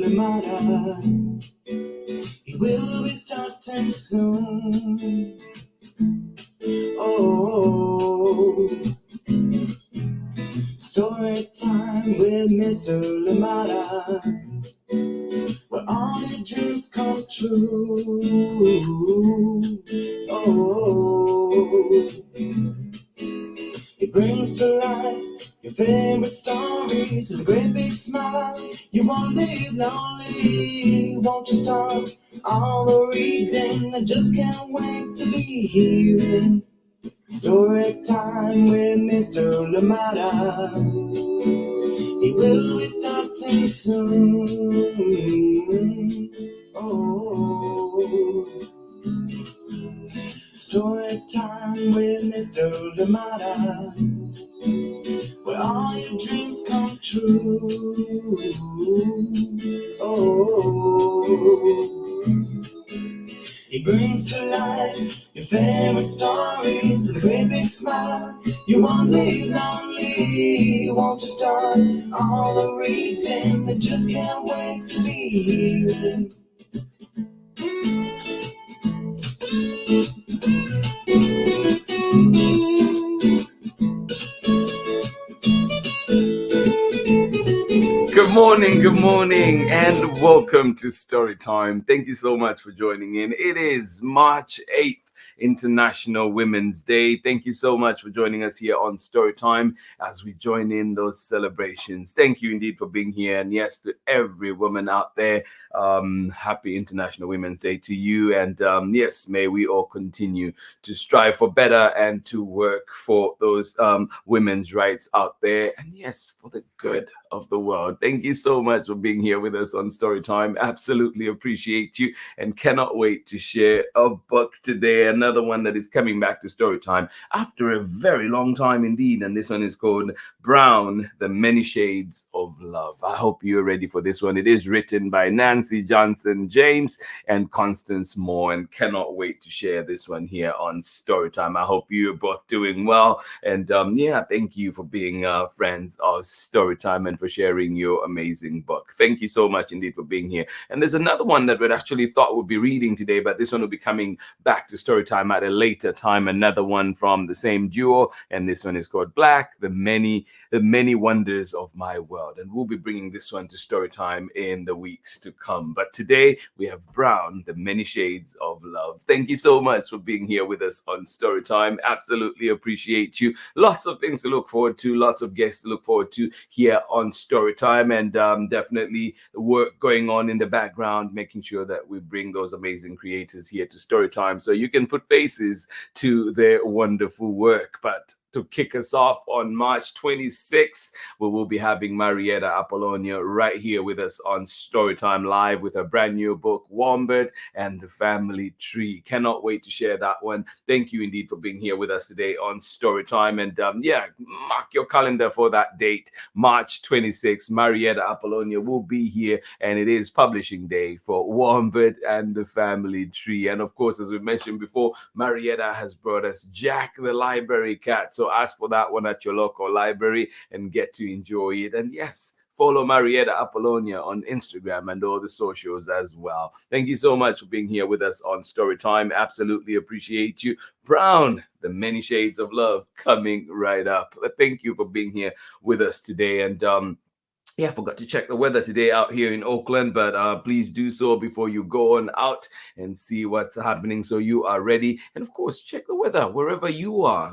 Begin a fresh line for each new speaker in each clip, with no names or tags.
Limata. He will be starting soon. Oh, story time with Mr. Limata, where all your dreams come true. Oh, he brings to life your favorite stories with a great big smile. You won't live lonely, won't you start all the reading? I just can't wait to be hearing story time with Mr. Limata. He will be starting soon. Oh, story time with Mr. Limata, where all your dreams come true. Oh, he brings to life your favorite stories with a great big smile. You won't live lonely, won't you start all the reading? I just can't wait to be hearing.
Good morning, and welcome to Storytime. Thank you so much for joining in. It is March 8th, International Women's Day. Thank you so much for joining us here on Storytime as we join in those celebrations. Thank you indeed for being here. And yes, to every woman out there, happy International Women's Day to you. And yes, may we all continue to strive for better and to work for those women's rights out there. And yes, for the good of the world. Thank you so much for being here with us on Storytime. Absolutely appreciate you and cannot wait to share a book today. Another one that is coming back to Storytime after a very long time indeed. And this one is called Brown, The Many Shades of Love. I hope you're ready for this one. It is written by Nancy Johnson James and Constance Moore, and cannot wait to share this one here on Storytime. I hope you're both doing well. And yeah, thank you for being friends of Storytime and for sharing your amazing book. Thank you so much indeed for being here. And there's another one that we'd actually thought we'd be reading today, but this one will be coming back to Storytime at a later time. Another one from the same duo, and this one is called Black, The Many Wonders of My World. And we'll be bringing this one to Storytime in the weeks to come. But today we have Brown, The Many Shades of Love. Thank you so much for being here with us on Storytime. Absolutely appreciate you. Lots of things to look forward to, lots of guests to look forward to here on Storytime, and definitely the work going on in the background, making sure that we bring those amazing creators here to Storytime so you can put faces to their wonderful work. But to kick us off on March 26th, we will be having Marietta Apollonia right here with us on Storytime Live with her brand new book, Wombat and the Family Tree. Cannot wait to share that one. Thank you indeed for being here with us today on Storytime. And yeah, mark your calendar for that date, March 26th. Marietta Apollonia will be here, and it is publishing day for Wombat and the Family Tree. And of course, as we mentioned before, Marietta has brought us Jack the Library Cat. So ask for that one at your local library and get to enjoy it. And yes, follow Marietta Apollonia on Instagram and all the socials as well. Thank you so much for being here with us on Storytime. Absolutely appreciate you. Brown, The Many Shades of Love, coming right up. Thank you for being here with us today. And yeah, I forgot to check the weather today out here in Oakland, but please do so before you go on out and see what's happening so you are ready. And of course, check the weather wherever you are.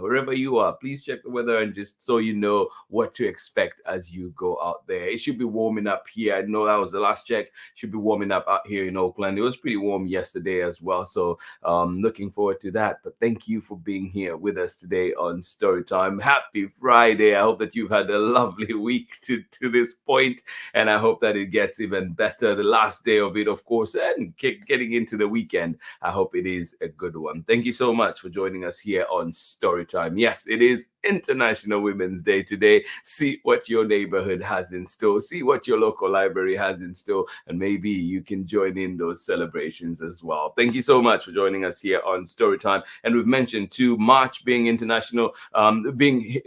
Please check the weather and just so you know what to expect as you go out there. It should be warming up here. I know that was the last check. It should be warming up out here in Oakland. It was pretty warm yesterday as well. So looking forward to that. But thank you for being here with us today on Storytime. Happy Friday. I hope that you've had a lovely week to this point, and I hope that it gets even better the last day of it, of course, and getting into the weekend. I hope it is a good one. Thank you so much for joining us here on Storytime. Yes, it is International Women's Day today. See what your neighborhood has in store, see what your local library has in store, and maybe you can join in those celebrations as well. Thank you so much for joining us here on Storytime. And we've mentioned too, March being International, being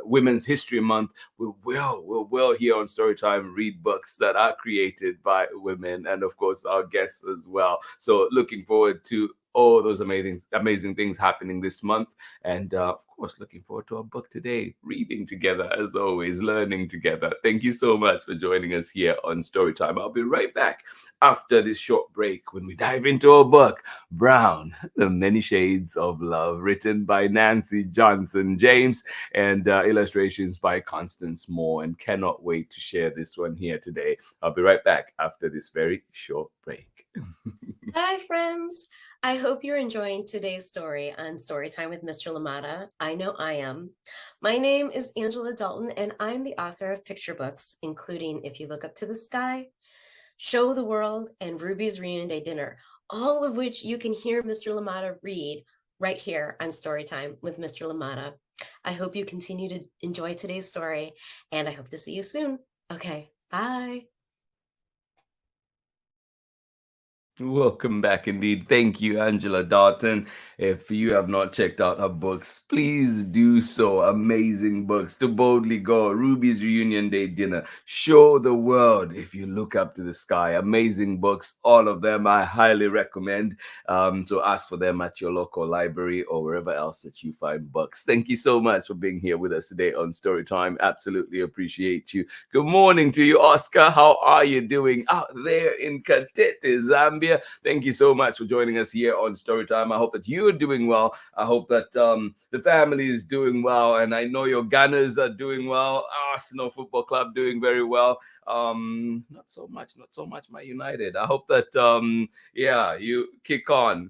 Women's History Month, we will here on Storytime Storytime read books that are created by women, and of course our guests as well. So looking forward to all those amazing things happening this month, and of course looking forward to our book today, reading together as always, learning together. Thank you so much for joining us here on Storytime. I'll be right back after this short break when we dive into our book, Brown, The Many Shades of Love, written by Nancy Johnson James, and illustrations by Constance Moore. And cannot wait to share this one here today. I'll be right back after this very short break.
Hi, friends. I hope you're enjoying today's story on Storytime with Mr. Limata. I know I am. My name is Angela Dalton, and I'm the author of picture books, including If You Look Up to the Sky, Show the World, and Ruby's Reunion Day Dinner, all of which you can hear Mr. Limata read right here on Storytime with Mr. Limata. I hope you continue to enjoy today's story, and I hope to see you soon. Okay, bye.
Welcome back indeed. Thank you, Angela Dalton. If you have not checked out her books, please do so. Amazing books. To Boldly Go, Ruby's Reunion Day Dinner, Show the World, If You Look Up to the Sky. Amazing books. All of them I highly recommend. So ask for them at your local library or wherever else that you find books. Thank you so much for being here with us today on Storytime. Absolutely appreciate you. Good morning to you, Oscar. How are you doing out there in Katete, Zambia? Thank you so much for joining us here on Storytime. I hope that you're doing well. I hope that the family is doing well, and I know your Gunners are doing well. Arsenal Football Club doing very well. Not so much my United. I hope that you kick on.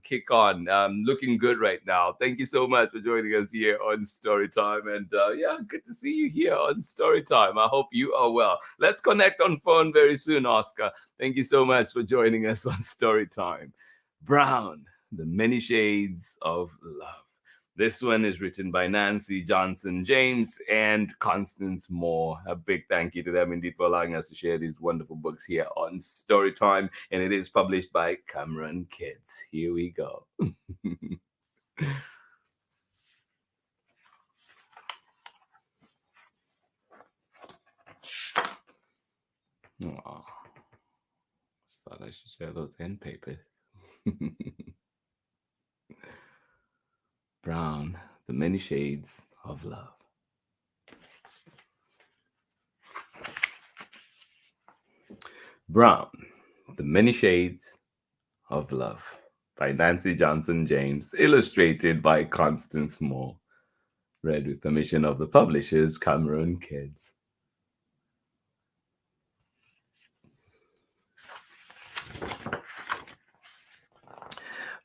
Looking good right now. Thank you so much for joining us here on Storytime, and good to see you here on Storytime. I hope you are well. Let's connect on phone very soon, Oscar. Thank you so much for joining us on Storytime. Brown, The Many Shades of Love. This one is written by Nancy Johnson James and Constance Moore. A big thank you to them indeed for allowing us to share these wonderful books here on Storytime. And it is published by Cameron Kids. Here we go. Aw. Thought I should share those end papers. Brown, The Many Shades of Love. Brown, The Many Shades of Love by Nancy Johnson James, illustrated by Constance Moore. Read with permission of the publishers, Cameron Kids.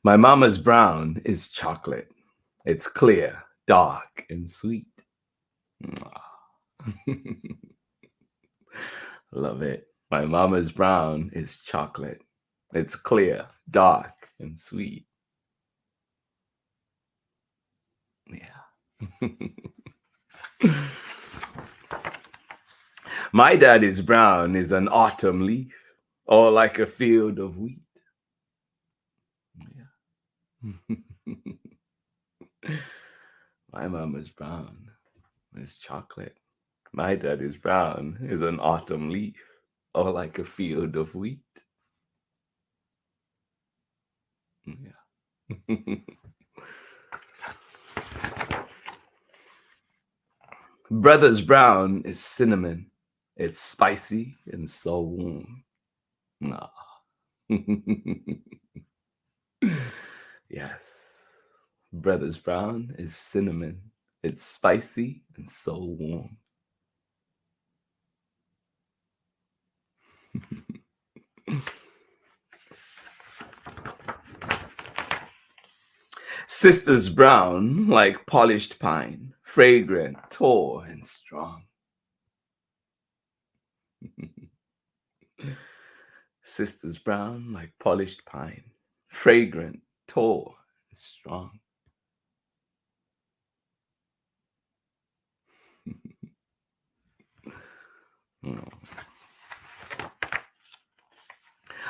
My mama's brown is chocolate. It's clear, dark, and sweet. Love it. My mama's brown is chocolate. It's clear, dark, and sweet. Yeah. My daddy's brown is an autumn leaf, or like a field of wheat. Yeah. My mama's brown is chocolate. My daddy's brown is an autumn leaf, or like a field of wheat. Yeah. Brother's brown is cinnamon. It's spicy and so warm. Ah. Yes. Brother's brown is cinnamon. It's spicy and so warm. Sister's brown like polished pine, fragrant, tall, and strong. Sister's brown like polished pine, fragrant, tall, and strong.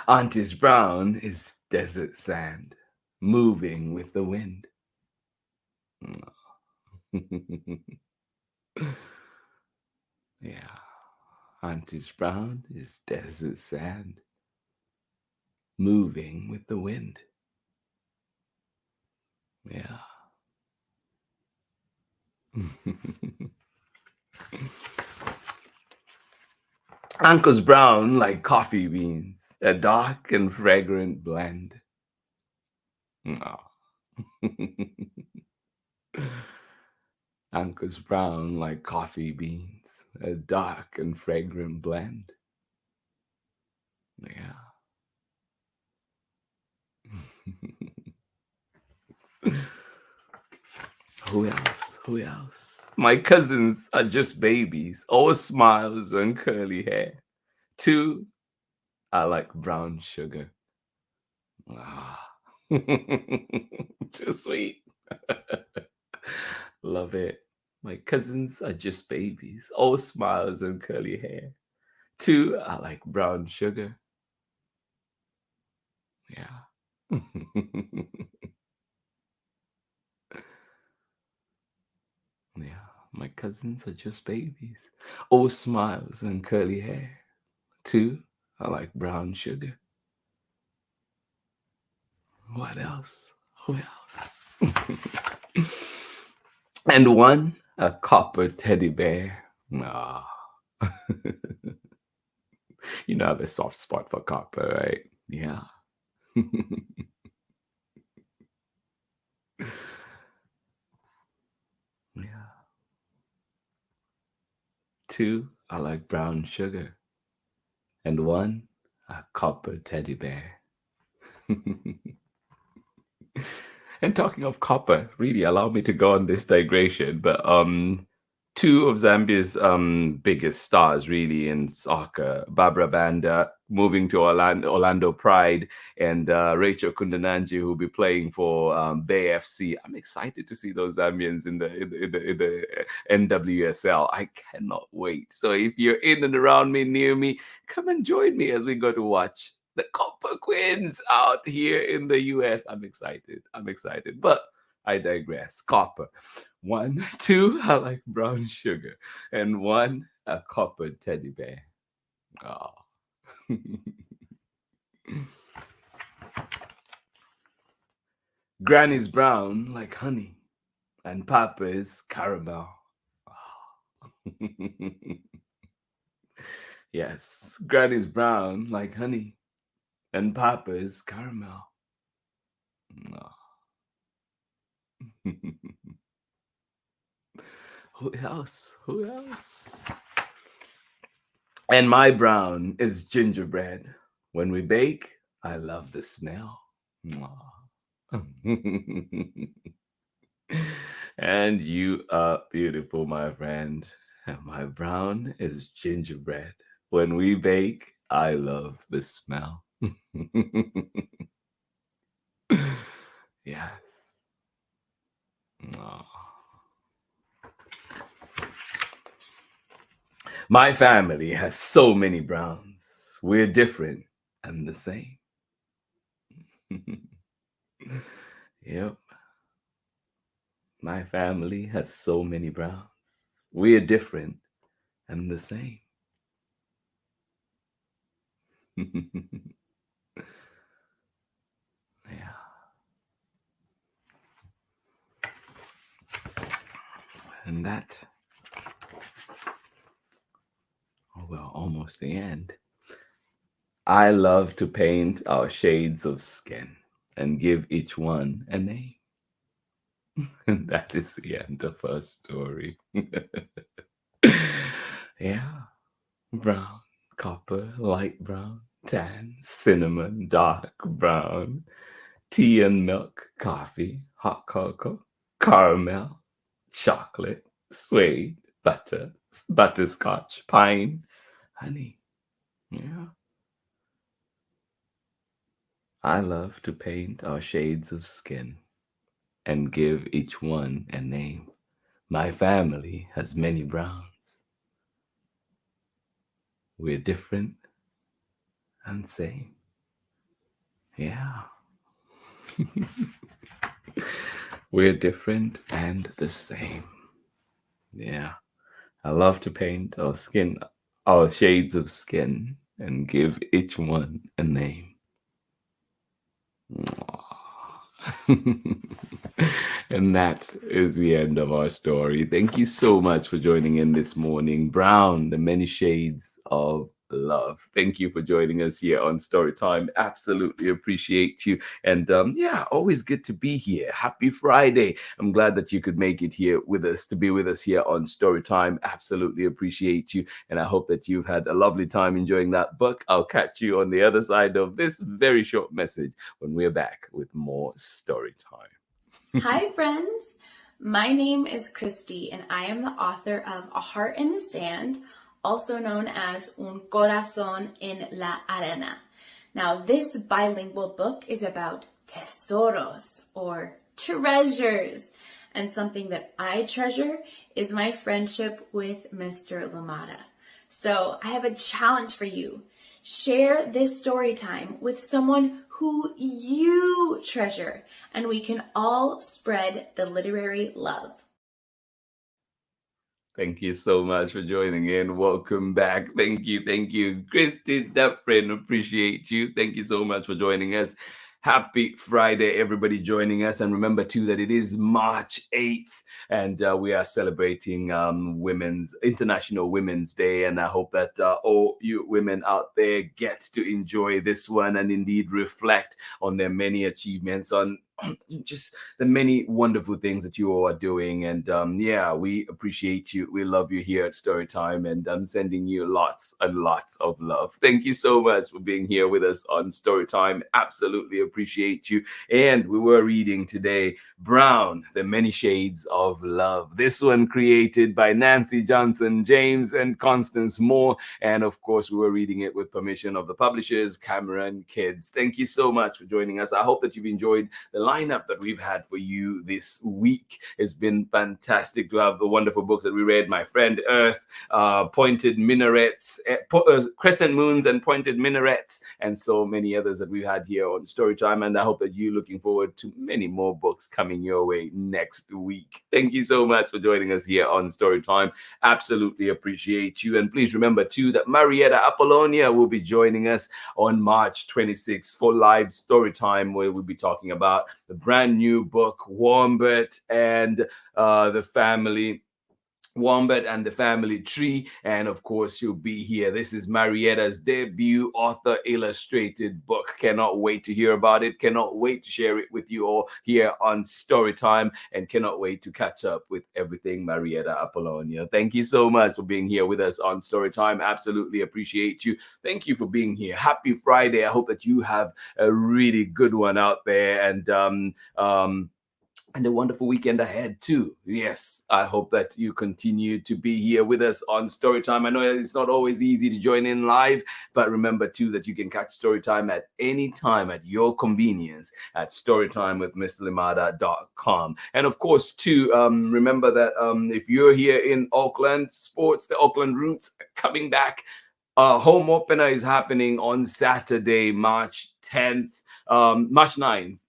Auntie's brown is desert sand, moving with the wind. Yeah. Auntie's brown is desert sand, moving with the wind. Yeah. Uncle's brown like coffee beans, a dark and fragrant blend. Aw. Uncle's brown like coffee beans, a dark and fragrant blend. Yeah. Who else? Who else? My cousins are just babies, all smiles and curly hair. Two, I like brown sugar. Ah. Too sweet. Love it. My cousins are just babies, all smiles and curly hair. Two, I like brown sugar. Yeah. Yeah, my cousins are just babies, all smiles and curly hair. Two, I like brown sugar. What else? Who else? And one, a copper teddy bear. Ah. You know, I have a soft spot for copper, right? Yeah. Yeah. Two, I like brown sugar. And one, a copper teddy bear. And talking of copper, really allow me to go on this digression, but two of Zambia's biggest stars really in soccer, Barbara Banda moving to Orlando Pride, and Rachel Kundananji, who'll be playing for Bay FC. I'm excited to see those Zambians in the NWSL. I cannot wait. So if you're in and around me, near me, come and join me as we go to watch the Copper Queens out here in the US. I'm excited. I'm excited. But I digress. Copper. One, two, I like brown sugar. And one, a copper teddy bear. Oh. Granny's brown like honey, and Papa's caramel. Oh. Yes, Granny's brown like honey, and Papa's caramel. Oh. Who else? Who else? And my brown is gingerbread. When we bake, I love the smell. And you are beautiful, my friend. And my brown is gingerbread. When we bake, I love the smell. Yes. Aw. My family has so many browns. We're different and the same. Yep. My family has so many browns. We're different and the same. Yeah. And that, oh well, almost the end. I love to paint our shades of skin and give each one a name. And that is the end of our story. Yeah. Brown, copper, light brown, tan, cinnamon, dark brown, tea and milk, coffee, hot cocoa, caramel, chocolate, suede, butter, butterscotch, pine, honey. Yeah. I love to paint our shades of skin and give each one a name. My family has many browns. We're different and same. Yeah. We're different and the same. Yeah. I love to paint our skin, our shades of skin and give each one a name. And that is the end of our story. Thank you so much for joining in this morning. Brown, the many shades of love. Thank you for joining us here on Storytime. Absolutely appreciate you. And yeah, always good to be here. Happy Friday. I'm glad that you could make it here with us, to be with us here on Storytime. Absolutely appreciate you. And I hope that you've had a lovely time enjoying that book. I'll catch you on the other side of this very short message when we're back with more story time.
Hi, friends. My name is Christy, and I am the author of A Heart in the Sand, also known as Un Corazón en la Arena. Now, this bilingual book is about tesoros, or treasures. And something that I treasure is my friendship with Mr. Limata. So I have a challenge for you. Share this story time with someone who you treasure, and we can all spread the literary love.
Thank you so much for joining in. Welcome back. Thank you. Christy, that friend, appreciate you. Thank you so much for joining us. Happy Friday, everybody joining us. And remember, too, that it is March 8th, and we are celebrating International Women's Day. And I hope that all you women out there get to enjoy this one and indeed reflect on their many achievements, on just the many wonderful things that you all are doing. And yeah, we appreciate you. We love you here at Storytime, and I'm sending you lots and lots of love. Thank you so much for being here with us on Storytime. Absolutely appreciate you. And we were reading today Brown, the Many Shades of Love. This one created by Nancy Johnson James and Constance Moore. And of course, we were reading it with permission of the publishers, Cameron Kids. Thank you so much for joining us. I hope that you've enjoyed the lineup that we've had for you this week. It's been fantastic to have the wonderful books that we read. My Friend Earth, Pointed Minarets, Crescent Moons and Pointed Minarets, and so many others that we've had here on Storytime. And I hope that you're looking forward to many more books coming your way next week. Thank you so much for joining us here on Storytime. Absolutely appreciate you. And please remember too that Marietta Apollonia will be joining us on March 26th for live Storytime, where we'll be talking about the brand new book Wombat and the Family Tree. And of course, you'll be here. This is Marietta's debut author illustrated book. Cannot wait to hear about it. Cannot wait to share it with you all here on Storytime, and cannot wait to catch up with everything Marietta Apollonia. Thank you so much for being here with us on Storytime. Absolutely appreciate you. Thank you for being here. Happy Friday. I hope that you have a really good one out there, and a wonderful weekend ahead too. Yes, I hope that you continue to be here with us on Storytime. I know it's not always easy to join in live, but remember too that you can catch Storytime at any time at your convenience at storytimewithmrlimata.com. And of course too, remember that if you're here in Auckland, sports, the Auckland Roots are coming back. Home opener is happening on Saturday, March 10th, March 9th.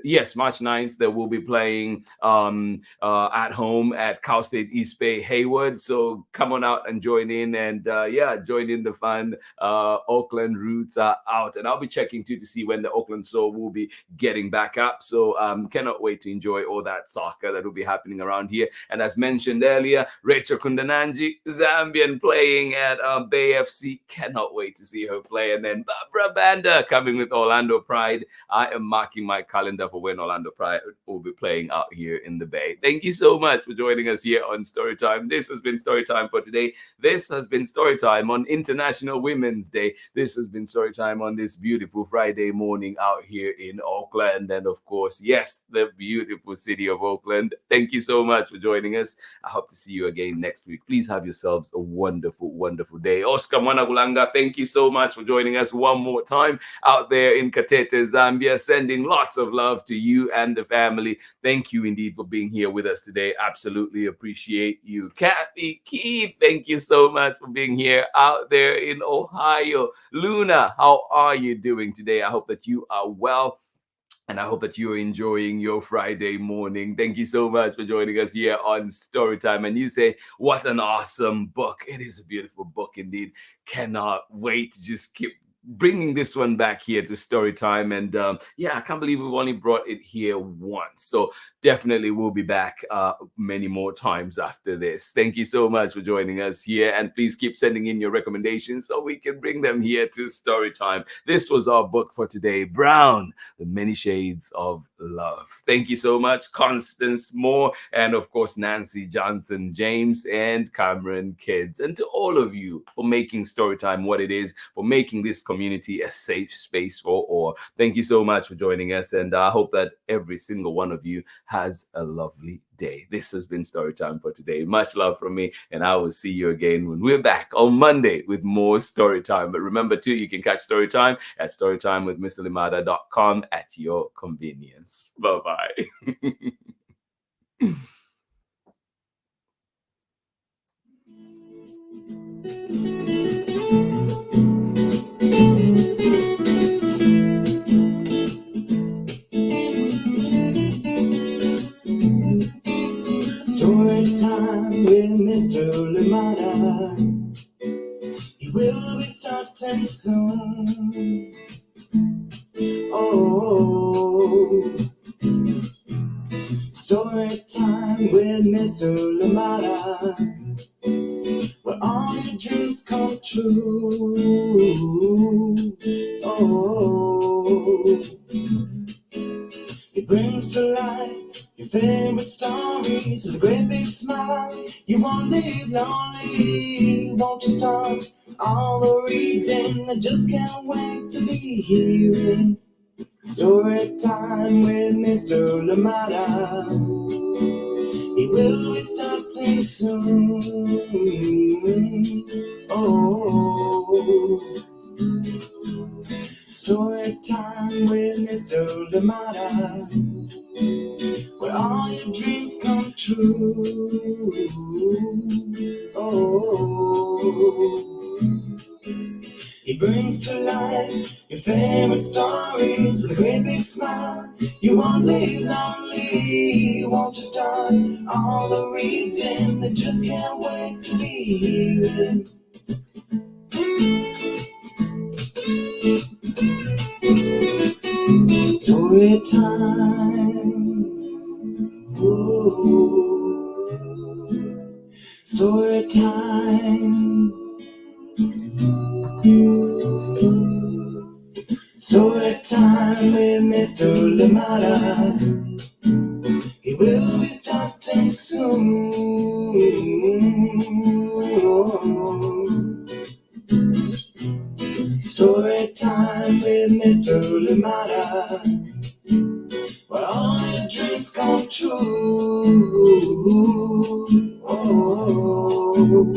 Yes, March 9th, they will be playing at home at Cal State East Bay Hayward. So come on out and join in, and yeah, join in the fun. Auckland Roots are out, and I'll be checking too to see when the Auckland Soul will be getting back up. So cannot wait to enjoy all that soccer that will be happening around here. And as mentioned earlier, Rachel Kundananji, Zambian, playing at Bay FC. Cannot wait to see her play. And then Barbara Banda coming with Orlando Pride. I am marking my calendar for when Orlando Pride will be playing out here in the Bay. Thank you so much for joining us here on Storytime. This has been Storytime for today. This has been Storytime on International Women's Day. This has been Storytime on this beautiful Friday morning out here in Auckland. And of course, yes, the beautiful city of Auckland. Thank you so much for joining us. I hope to see you again next week. Please have yourselves a wonderful, wonderful day. Oscar Mwanagulanga, thank you so much for joining us one more time out there in Katete, Zambia. Sending lots of love to you and the family. Thank you indeed for being here with us today. Absolutely appreciate you. Kathy Keith, thank you so much for being here out there in Ohio. Luna, how are you doing today? I hope that you are well. And I hope that you're enjoying your Friday morning. Thank you so much for joining us here on Storytime. And you say, what an awesome book. It is a beautiful book indeed. Cannot wait to just keep bringing this one back here to Storytime. And yeah, I can't believe we've only brought it here once. So definitely we'll be back many more times after this. Thank you so much for joining us here. And please keep sending in your recommendations so we can bring them here to Storytime. This was our book for today, Brown, The Many Shades of Love. Thank you so much, Constance Moore, and of course, Nancy Johnson James and Cameron Kids. And to all of you for making Storytime what it is, for making this community a safe space for all. Thank you so much for joining us. And I hope that every single one of you has a lovely day. This has been Storytime for today. Much love from me, and I will see you again when we're back on Monday with more Storytime. But remember too, you can catch Storytime at storytimewithmrlimata.com at your convenience. Bye-bye.
Story time with Mr. Limata. He will be starting soon. Oh, story time with Mr. Limata, where all your dreams come true. Oh, he brings to life your favorite stories with a great big smile. You won't live lonely, won't you start all the reading? I just can't wait to be hearing story time with Mr. Limata. He will be starting soon. Oh, story time with Mr. Limata, where all your dreams come true. Oh, he brings to life your favorite stories with a great big smile. You won't live lonely, won't you start all the reading? I just can't wait to be hearing story time. Ooh, story time. Story time with Mr. Limata. He will be starting soon. Story time with Mr. Limata, where all your dreams come true. Oh,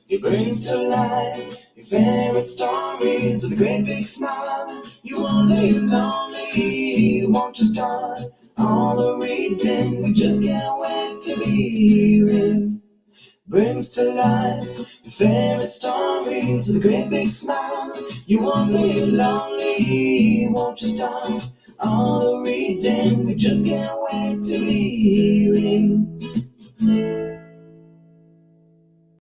he brings to life your favorite stories with a great big smile. You won't live lonely, won't you start all the reading? We just can't wait to be hearing. Brings to life your favorite stories with a great big smile. You won't live lonely, won't you start all the reading? We just can't wait to be hearing